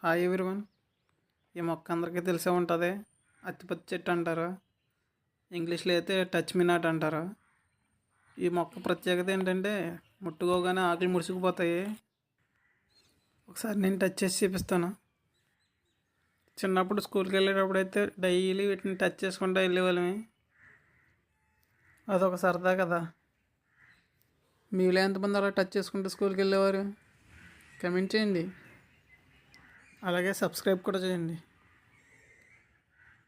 Hi everyone. ఈ మొక్క అందరికీ తెలిసే ఉంటుంది. అత్తిపత్తి చెట్టు అంటారు. ఇంగ్లీష్లో అయితే టచ్ మీ నాట్ అంటారు. ఈ మొక్క ప్రత్యేకత ఏంటంటే ముట్టుకోగానే ఆకులు ముడుచుకుపోతాయి. ఒకసారి నేను టచ్ చేసి చూపిస్తాను. చిన్నప్పుడు స్కూల్కి వెళ్ళేటప్పుడు అయితే డైలీ వీటిని టచ్ చేసుకుంటూ వెళ్ళేవాళ్ళమి. అదొక సరదా కదా. మీలో ఎంతమంది అలా టచ్ చేసుకుంటూ స్కూల్కి వెళ్ళేవారు? కమెంట్ చేయండి. అలాగే సబ్స్క్రైబ్ కూడా చేయండి.